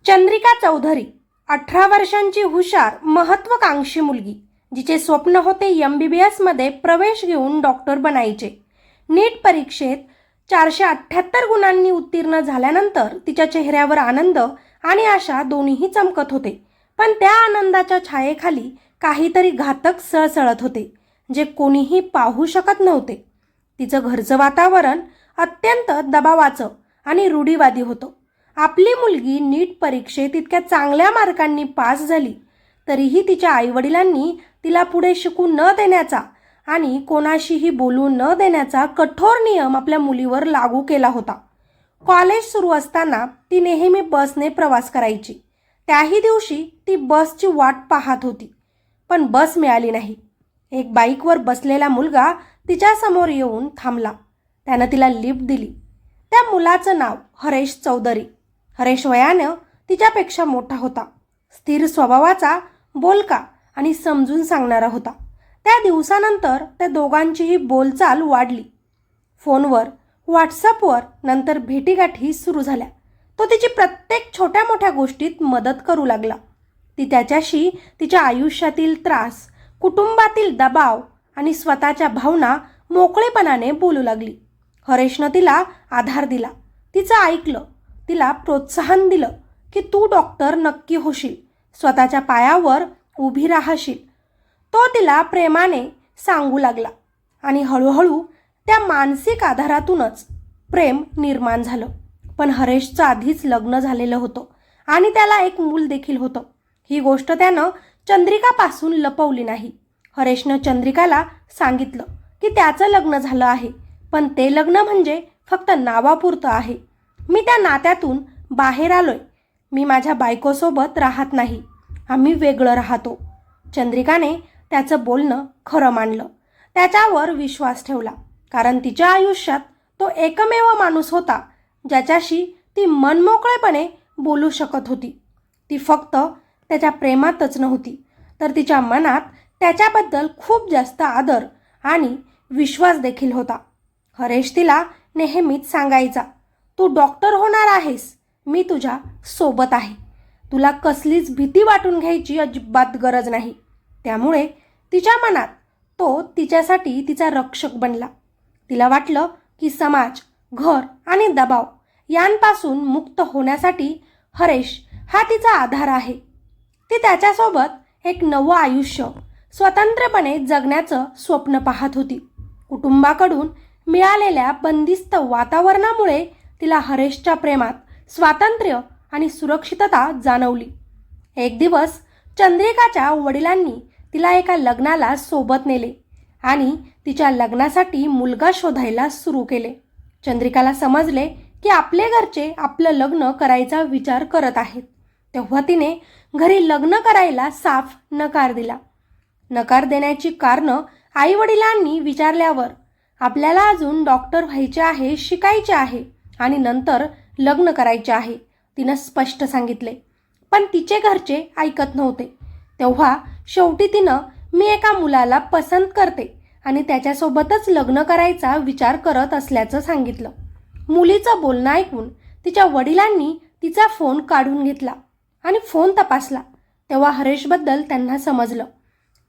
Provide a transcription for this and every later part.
चंद्रिका चौधरी 18 वर्षांची हुशार महत्त्वाकांक्षी मुलगी, जिचे स्वप्न होते MBBS मध्ये प्रवेश घेऊन डॉक्टर बनायचे. नीट परीक्षेत 478 गुणांनी उत्तीर्ण झाल्यानंतर तिच्या चेहऱ्यावर आनंद आणि आशा दोन्हीही चमकत होते. पण त्या आनंदाच्या छायेखाली काहीतरी घातक सळसळत होते, जे कोणीही पाहू शकत नव्हते. तिचं घरचं वातावरण अत्यंत दबावाचं आणि रूढीवादी होतं. आपली मुलगी नीट परीक्षेत इतक्या चांगल्या मार्कांनी पास झाली, तरीही तिच्या आईवडिलांनी तिला पुढे शिकू न देण्याचा आणि कोणाशीही बोलू न देण्याचा कठोर नियम आपल्या मुलीवर लागू केला होता. कॉलेज सुरू असताना ती नेहमी बसने प्रवास करायची. त्याही दिवशी ती बसची वाट पाहत होती, पण बस मिळाली नाही. एक बाईकवर बसलेला मुलगा तिच्यासमोर येऊन थांबला. त्यानं तिला लिफ्ट दिली. त्या मुलाचं नाव हरेश चौधरी. हरेश वयानं तिच्यापेक्षा मोठा होता. स्थिर स्वभावाचा, बोलका आणि समजून सांगणारा होता. त्या दिवसानंतर त्या दोघांचीही बोलचाल वाढली. फोनवर, व्हॉट्सअपवर, नंतर भेटीगाठी सुरू झाल्या. तो तिची प्रत्येक छोट्या मोठ्या गोष्टीत मदत करू लागला. ती त्याच्याशी तिच्या आयुष्यातील त्रास, कुटुंबातील दबाव आणि स्वतःच्या भावना मोकळेपणाने बोलू लागली. हरेशनं तिला आधार दिला, तिचं ऐकलं, तिला प्रोत्साहन दिलं की तू डॉक्टर नक्की होशील, स्वतःच्या पायावर उभी राहशील. तो तिला प्रेमाने सांगू लागला आणि हळूहळू त्या मानसिक आधारातूनच प्रेम निर्माण झालं. पण हरेशचं आधीच लग्न झालेलं होतं आणि त्याला एक मूल देखील होतं. ही गोष्ट त्यानं चंद्रिकापासून लपवली नाही. हरेशनं चंद्रिकाला सांगितलं की त्याचं लग्न झालं आहे, पण ते लग्न म्हणजे फक्त नावापुरतं आहे. मी त्या नात्यातून बाहेर आलोय. मी माझ्या बायकोसोबत राहत नाही. आम्ही वेगळं राहतो. चंद्रिकाने त्याचं बोलणं खरं मानलं, त्याच्यावर विश्वास ठेवला, कारण तिच्या आयुष्यात तो एकमेव माणूस होता ज्याच्याशी ती मनमोकळेपणे बोलू शकत होती. ती फक्त त्याच्या प्रेमातच नव्हती, तर तिच्या मनात त्याच्याबद्दल खूप जास्त आदर आणि विश्वास देखील होता. हरेश तिला नेहमीच सांगायचा, तू डॉक्टर होणार आहेस, मी तुझ्या सोबत आहे. तुला कसलीच भीती वाटून घ्यायची अजिबात गरज नाही. त्यामुळे तिच्या मनात तो तिच्यासाठी तिचा रक्षक बनला. तिला वाटलं की समाज, घर आणि दबाव यांपासून मुक्त होण्यासाठी हरेश हा तिचा आधार आहे. ती त्याच्यासोबत एक नवं आयुष्य स्वतंत्रपणे जगण्याचं स्वप्न पाहत होती. कुटुंबाकडून मिळालेल्या बंदिस्त वातावरणामुळे तिला हरेशच्या प्रेमात स्वातंत्र्य आणि सुरक्षितता जाणवली. एक दिवस चंद्रिकाच्या वडिलांनी तिला एका लग्नाला सोबत नेले आणि तिच्या लग्नासाठी मुलगा शोधायला सुरू केले. चंद्रिकाला समजले की आपले घरचे आपलं लग्न करायचा विचार करत आहेत. तेव्हा तिने घरी लग्न करायला साफ नकार दिला. नकार देण्याची कारणं आईवडिलांनी विचारल्यावर आपल्याला अजून डॉक्टर व्हायचे आहे, शिकायचे आहे आणि नंतर लग्न करायचे आहे, तिनं स्पष्ट सांगितले. पण तिचे घरचे ऐकत नव्हते. तेव्हा शेवटी तिनं मी एका मुलाला पसंत करते आणि त्याच्यासोबतच लग्न करायचा विचार करत असल्याचं सांगितलं. मुलीचं बोलणं ऐकून तिच्या वडिलांनी तिचा फोन काढून घेतला आणि फोन तपासला. तेव्हा हरेशबद्दल त्यांना समजलं.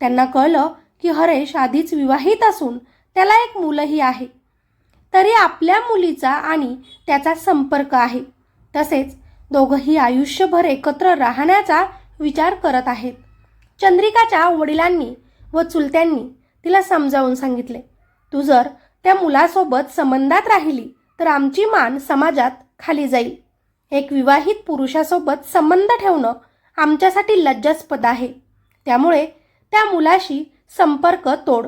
त्यांना कळलं की हरेश आधीच विवाहित असून त्याला एक मुलंही आहे. तरी आपल्या मुलीचा आणि त्याचा संपर्क आहे. तसेच दोघंही आयुष्यभर एकत्र राहण्याचा विचार करत आहेत. चंद्रिकाच्या वडिलांनी व चुलत्यांनी तिला समजावून सांगितले, तू जर त्या मुलासोबत संबंधात राहिली तर आमची मान समाजात खाली जाईल. एक विवाहित पुरुषासोबत संबंध ठेवणं आमच्यासाठी लज्जास्पद आहे. त्यामुळे त्या मुलाशी संपर्क तोड.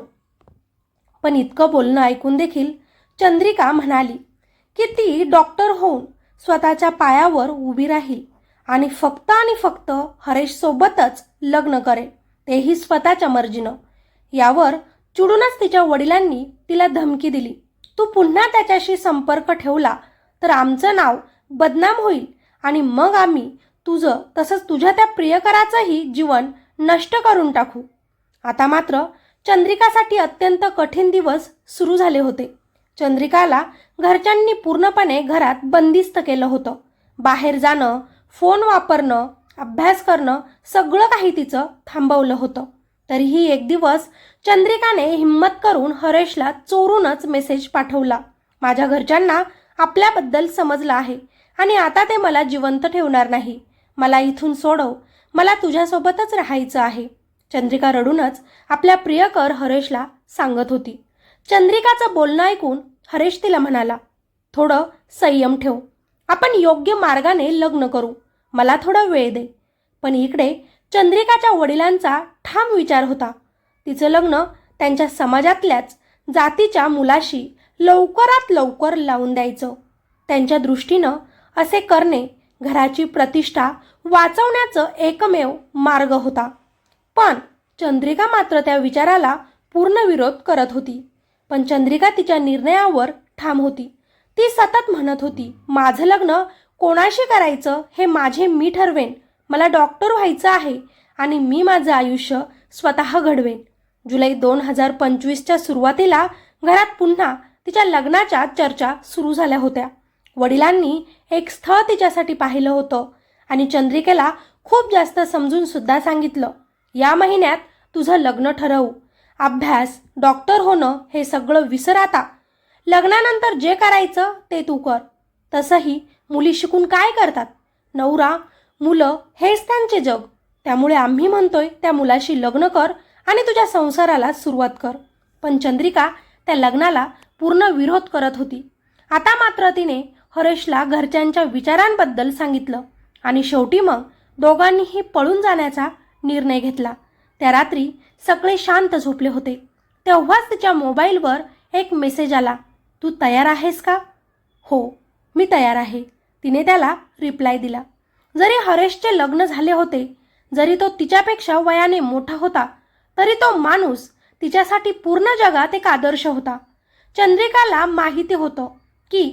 पण इतकं बोलणं ऐकून देखील चंद्रिका म्हणाली की ती डॉक्टर होऊन स्वतःच्या पायावर उभी राहील आणि फक्त हरेशसोबतच लग्न करेल, तेही स्वतःच्या मर्जीनं. यावर चिडूनच तिच्या वडिलांनी तिला धमकी दिली, तू पुन्हा त्याच्याशी संपर्क ठेवला तर आमचं नाव बदनाम होईल आणि मग आम्ही तुझं तसंच तुझ्या त्या प्रियकराचंही जीवन नष्ट करून टाकू. आता मात्र चंद्रिकासाठी अत्यंत कठीण दिवस सुरू झाले होते. चंद्रिकाला घरच्यांनी पूर्णपणे घरात बंदिस्त केलं होतं. बाहेर जाणं, फोन वापरणं, अभ्यास करणं सगळं काही तिचं थांबवलं होतं. तरीही एक दिवस चंद्रिकाने हिम्मत करून हरेशला चोरूनच मेसेज पाठवला. माझ्या घरच्यांना आपल्याबद्दल समजलं आहे आणि आता ते मला जिवंत ठेवणार नाही. मला इथून सोडव, मला तुझ्यासोबतच राहायचं आहे. चंद्रिका रडूनच आपल्या प्रियकर हरेशला सांगत होती. चंद्रिकाचं बोलणं ऐकून हरेश तिला म्हणाला, थोडं संयम ठेव, आपण योग्य मार्गाने लग्न करू, मला थोडा वेळ दे. पण इकडे चंद्रिकाच्या वडिलांचा ठाम विचार होता. तिचं लग्न त्यांच्या समाजातल्याच जातीच्या मुलाशी लवकरात लवकर लावून द्यायचं. त्यांच्या दृष्टीनं असे करणे घराची प्रतिष्ठा वाचवण्याचं एकमेव मार्ग होता. पण चंद्रिका मात्र त्या विचाराला पूर्ण विरोध करत होती. पण चंद्रिका तिच्या निर्णयावर ठाम होती. ती सतत म्हणत होती, माझं लग्न कोणाशी करायचं हे माझे मी ठरवेन. मला डॉक्टर व्हायचं आहे आणि मी माझं आयुष्य स्वतः घडवेन. जुलै 2025च्या सुरुवातीला घरात पुन्हा तिच्या लग्नाच्या चर्चा सुरू झाल्या होत्या. वडिलांनी एक स्थळ तिच्यासाठी पाहिलं होतं आणि चंद्रिकेला खूप जास्त समजून सुद्धा सांगितलं, या महिन्यात तुझं लग्न ठरवू. अभ्यास, डॉक्टर होणं हे सगळं विसर आता. लग्नानंतर जे करायचं ते तू कर. तसंही मुली शिकून काय करतात? नवरा, मुलं हेच त्यांचे जग. त्यामुळे आम्ही म्हणतोय त्या मुलाशी लग्न कर आणि तुझ्या संसाराला सुरुवात कर. पण चंद्रिका त्या लग्नाला पूर्ण विरोध करत होती. आता मात्र तिने हरेशला घरच्यांच्या विचारांबद्दल सांगितलं आणि शेवटी मग दोघांनीही पळून जाण्याचा निर्णय घेतला. त्या रात्री सगळे शांत झोपले होते. तेव्हाच तिच्या मोबाईलवर एक मेसेज आला, तू तयार आहेस का? हो, मी तयार आहे, तिने त्याला रिप्लाय दिला. जरी हरेशचे लग्न झाले होते, जरी तो तिच्यापेक्षा वयाने मोठा होता, तरी तो माणूस तिच्यासाठी पूर्ण जगात एक आदर्श होता. चंद्रिकाला माहिती होतं की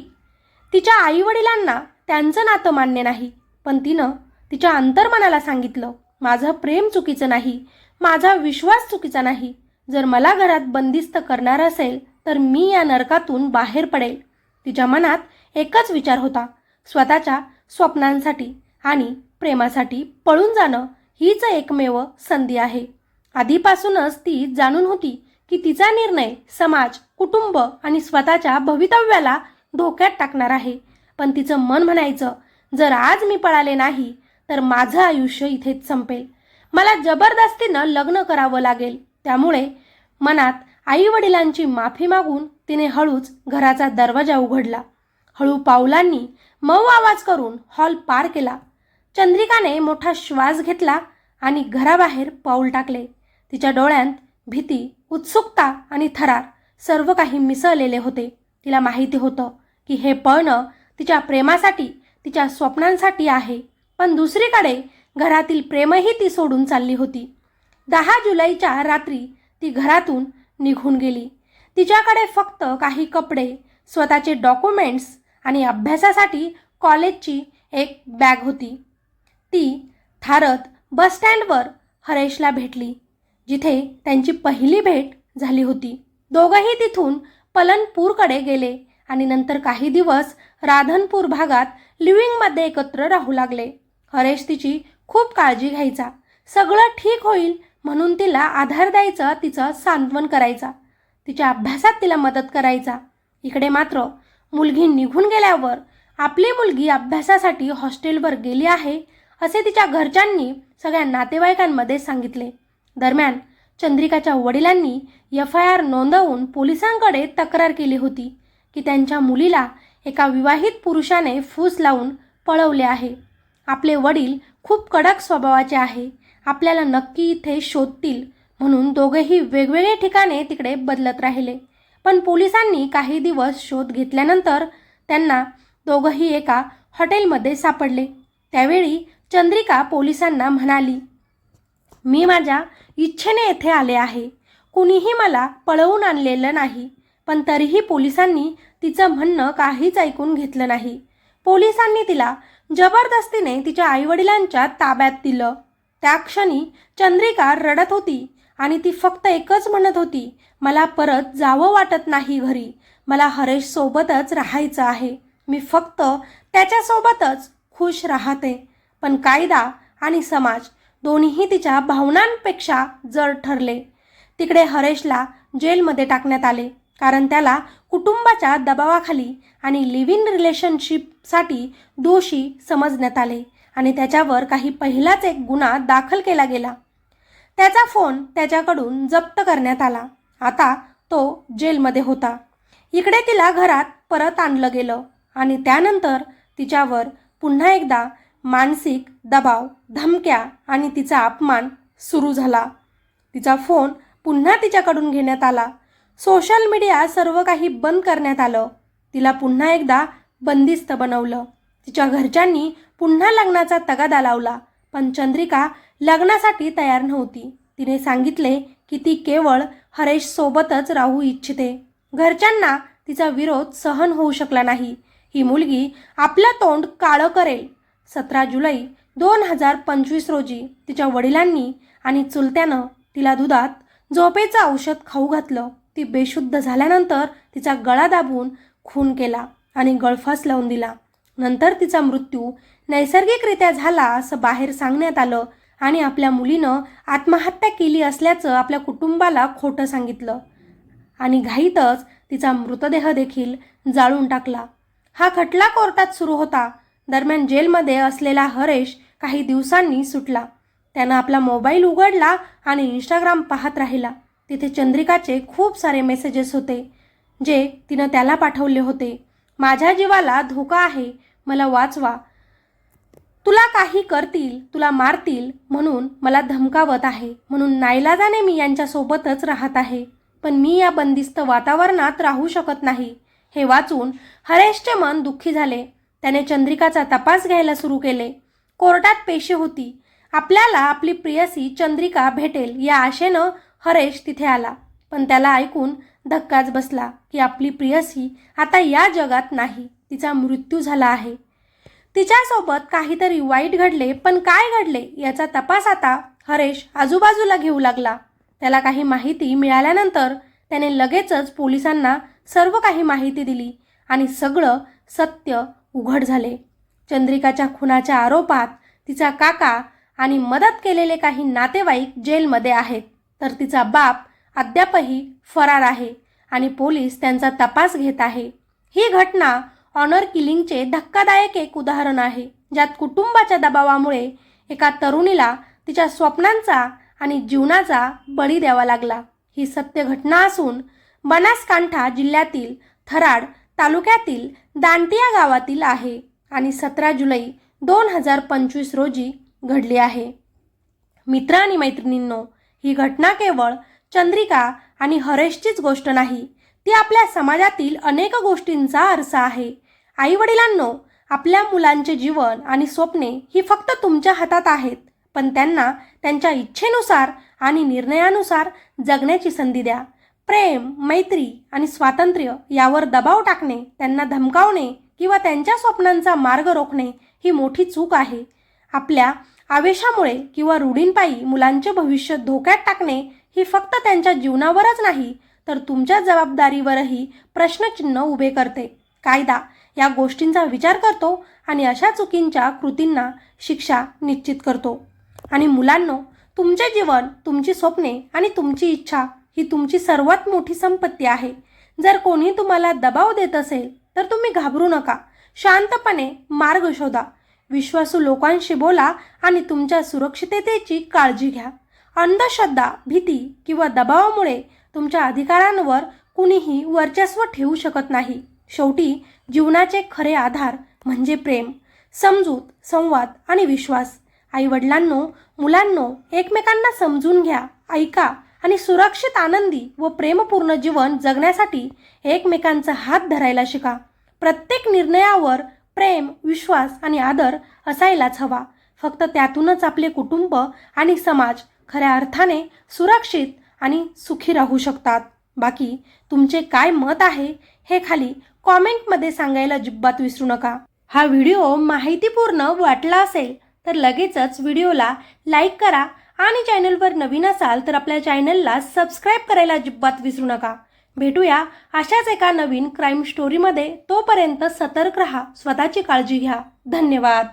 तिच्या आईवडिलांना त्यांचं नातं मान्य नाही, पण तिनं तिच्या अंतर्मनाला सांगितलं, माझं प्रेम चुकीचं नाही, माझा विश्वास चुकीचा नाही. जर मला घरात बंदिस्त करणार असेल तर मी या नरकातून बाहेर पडेल. तिच्या मनात एकच विचार होता, स्वतःच्या स्वप्नांसाठी आणि प्रेमासाठी पळून जाणं हीच एकमेव संधी आहे. आधीपासूनच ती जाणून होती की तिचा निर्णय समाज, कुटुंब आणि स्वतःच्या भवितव्याला धोक्यात टाकणार आहे. पण तिचं मन म्हणायचं, जर आज मी पळाले नाही तर माझं आयुष्य इथेच संपेल. मला जबरदस्तीनं लग्न करावं लागेल. त्यामुळे मनात आईवडिलांची माफी मागून तिने हळूच घराचा दरवाजा उघडला. हळू पावलांनी मऊ आवाज करून हॉल पार केला. चंद्रिकाने मोठा श्वास घेतला आणि घराबाहेर पाऊल टाकले. तिच्या डोळ्यांत भीती, उत्सुकता आणि थरार सर्व काही मिसळलेले होते. तिला माहिती होतं की हे पळणं तिच्या प्रेमासाठी, तिच्या स्वप्नांसाठी आहे. पण दुसरीकडे घरातील प्रेमही ती सोडून चालली होती. 10 जुलैच्या रात्री ती घरातून निघून गेली. तिच्याकडे फक्त काही कपडे, स्वतःचे डॉक्युमेंट्स आणि अभ्यासासाठी कॉलेजची एक बॅग होती. ती थारत बसस्टँडवर हरेशला भेटली, जिथे त्यांची पहिली भेट झाली होती. दोघंही तिथून पलनपूरकडे गेले आणि नंतर काही दिवस राधनपूर भागात लिव्हिंगमध्ये एकत्र राहू लागले. हरेश तिची खूप काळजी घ्यायचा. सगळं ठीक होईल म्हणून तिला आधार द्यायचा, तिचं सांत्वन करायचा, तिच्या अभ्यासात तिला मदत करायचा. इकडे मात्र मुलगी निघून गेल्यावर आपली मुलगी अभ्यासासाठी हॉस्टेलवर गेली आहे असे तिच्या घरच्यांनी सगळ्या नातेवाईकांमध्ये सांगितले. दरम्यान चंद्रिकाच्या वडिलांनी FIR नोंदवून पोलिसांकडे तक्रार केली होती की त्यांच्या मुलीला एका विवाहित पुरुषाने फूस लावून पळवले आहे. आपले वडील खूप कडक स्वभावाचे आहे, आपल्याला नक्की इथे शोधतील म्हणून दोघेही वेगवेगळे ठिकाणे तिकडे बदलत राहिले. पण पोलिसांनी काही दिवस शोध घेतल्यानंतर त्यांना दोघंही एका हॉटेलमध्ये सापडले. त्यावेळी चंद्रिका पोलिसांना म्हणाली, मी माझ्या इच्छेने येथे आले आहे, कुणीही मला पळवून आणलेलं नाही. पण तरीही पोलिसांनी तिचं म्हणणं काहीच ऐकून घेतलं नाही. पोलिसांनी तिला जबरदस्तीने तिच्या आईवडिलांच्या ताब्यात दिलं. त्या क्षणी चंद्रिका रडत होती आणि ती फक्त एकच म्हणत होती, मला परत जावं वाटत नाही घरी, मला हरेश सोबतच राहायचं आहे, मी फक्त त्याच्यासोबतच खुश राहते. पण कायदा आणि समाज दोन्हीही तिच्या भावनांपेक्षा जड ठरले. तिकडे हरेशला जेलमध्ये टाकण्यात आले, कारण त्याला कुटुंबाच्या दबावाखाली आणि लिव्ह इन रिलेशनशिपसाठी दोषी समजण्यात आले आणि त्याच्यावर काही पहिलाच एक गुन्हा दाखल केला गेला. त्याचा फोन त्याच्याकडून जप्त करण्यात आला. आता तो जेलमध्ये होता. इकडे तिला घरात परत आणलं गेलं आणि त्यानंतर तिच्यावर पुन्हा एकदा मानसिक दबाव, धमक्या आणि तिचा अपमान सुरू झाला. तिचा फोन पुन्हा तिच्याकडून घेण्यात आला. सोशल मीडिया सर्व काही बंद करण्यात आलं. तिला पुन्हा एकदा बंदिस्त बनवलं. तिच्या घरच्यांनी पुन्हा लग्नाचा तगादा लावला, पण चंद्रिका लग्नासाठी तयार नव्हती. तिने सांगितले की ती केवळ हरेश सोबतच राहू इच्छिते. घरच्यांना तिचा विरोध सहन होऊ शकला नाही. ही मुलगी आपलं तोंड काळं करेल. 17 जुलै 2025 रोजी तिच्या वडिलांनी आणि चुलत्यानं तिला दुधात झोपेचं औषध खाऊ घातलं. ती बेशुद्ध झाल्यानंतर तिचा गळा दाबून खून केला आणि गळफास लावून दिला. नंतर तिचा मृत्यू नैसर्गिकरित्या झाला असं बाहेर सांगण्यात आलं आणि आपल्या मुलीनं आत्महत्या केली असल्याचं आपल्या कुटुंबाला खोटं सांगितलं आणि घाईतच तिचा मृतदेह देखील जाळून टाकला. हा खटला कोर्टात सुरू होता. दरम्यान जेलमध्ये असलेला हरेश काही दिवसांनी सुटला. त्यानं आपला मोबाईल उघडला आणि इंस्टाग्राम पाहत राहिला. तिथे चंद्रिकाचे खूप सारे मेसेजेस होते जे तिनं त्याला पाठवले होते. माझ्या जीवाला धोका आहे, मला वाचवा. तुला काही करतील, तुला मारतील म्हणून मला धमकावत आहे. म्हणून नाईलाजाने मी यांच्यासोबतच राहत आहे. पण मी या बंदिस्त वातावरणात राहू शकत नाही. हे वाचून हरेशचे मन दुःखी झाले. त्याने चंद्रिकाचा तपास घ्यायला सुरू केले. कोर्टात पेशी होती. आपल्याला आपली प्रियसी चंद्रिका भेटेल या आशेनं हरेश तिथे आला. पण त्याला ऐकून धक्काच बसला की आपली प्रियसी आता या जगात नाही. तिचा मृत्यू झाला आहे. तिच्यासोबत काहीतरी वाईट घडले, पण काय घडले याचा तपास आता हरेश आजूबाजूला घेऊ लागला. त्याला काही माहिती मिळाल्यानंतर त्याने लगेचच पोलिसांना सर्व काही माहिती दिली आणि सगळं सत्य उघड झाले. चंद्रिकाच्या खुनाच्या आरोपात तिचा काका आणि मदत केलेले काही नातेवाईक जेलमध्ये आहेत, तर तिचा बाप अद्यापही फरार आहे आणि पोलीस त्यांचा तपास घेत आहे. ही घटना ऑनर किलिंगचे धक्कादायक एक उदाहरण आहे, ज्यात कुटुंबाच्या दबावामुळे एका तरुणीला तिच्या स्वप्नांचा आणि जीवनाचा बळी द्यावा लागला. ही सत्य घटना असून बनासकांठा जिल्ह्यातील थराड तालुक्यातील दांटिया गावातील आहे आणि 17 जुलै 2025 रोजी घडली आहे. मित्र आणि मैत्रिणींनो, ही घटना केवळ चंद्रिका आणि हरेशचीच गोष्ट नाही, ती आपल्या समाजातील अनेक गोष्टींचा आरसा आहे. आईवडिलांनो, आपल्या मुलांचे जीवन आणि स्वप्ने ही फक्त तुमच्या हातात आहेत, पण त्यांना त्यांच्या इच्छेनुसार आणि निर्णयानुसार जगण्याची संधी द्या. प्रेम, मैत्री आणि स्वातंत्र्य यावर दबाव टाकणे, त्यांना धमकावणे किंवा त्यांच्या स्वप्नांचा मार्ग रोखणे ही मोठी चूक आहे. आपल्या आवेशामुळे किंवा रूढींपायी मुलांचे भविष्य धोक्यात टाकणे ही फक्त त्यांच्या जीवनावरच नाही, तर तुमच्या जबाबदारीवरही प्रश्नचिन्ह उभे करते. कायदा या गोष्टींचा विचार करतो आणि अशा चुकींच्या कृतींना शिक्षा निश्चित करतो. आणि मुलांनो, तुमचे जीवन, तुमची स्वप्ने आणि तुमची इच्छा ही तुमची सर्वात मोठी संपत्ती आहे. जर कोणी तुम्हाला दबाव देत असेल तर तुम्ही घाबरू नका. शांतपणे मार्ग शोधा. विश्वासू लोकांशी बोला आणि तुमच्या सुरक्षिततेची काळजी घ्या. अंधश्रद्धा, भीती किंवा दबावामुळे तुमच्या अधिकारांवर कुणीही वर्चस्व ठेवू शकत नाही. शेवटी जीवनाचे खरे आधार म्हणजे प्रेम, समजूत, संवाद आणि विश्वास. आईवडिलांनो, मुलांनो, एकमेकांना समजून घ्या, ऐका आणि सुरक्षित, आनंदी व प्रेमपूर्ण जीवन जगण्यासाठी एकमेकांचा हात धरायला शिका. प्रत्येक निर्णयावर प्रेम, विश्वास आणि आदर असायलाच हवा. फक्त त्यातूनच आपले कुटुंब आणि समाज खऱ्या अर्थाने सुरक्षित आणि सुखी राहू शकतात. बाकी तुमचे काय मत आहे हे खाली कॉमेंटमध्ये सांगायला अजिबात विसरू नका. हा व्हिडिओ माहितीपूर्ण वाटला असेल तर लगेचच व्हिडिओला लाईक करा आणि चॅनलवर नवीन असाल तर आपल्या चॅनलला सबस्क्राईब करायला अजिबात विसरू नका. भेटूया अशाच एका नवीन क्राईम स्टोरीमध्ये. तोपर्यंत सतर्क रहा, स्वतःची काळजी घ्या. धन्यवाद.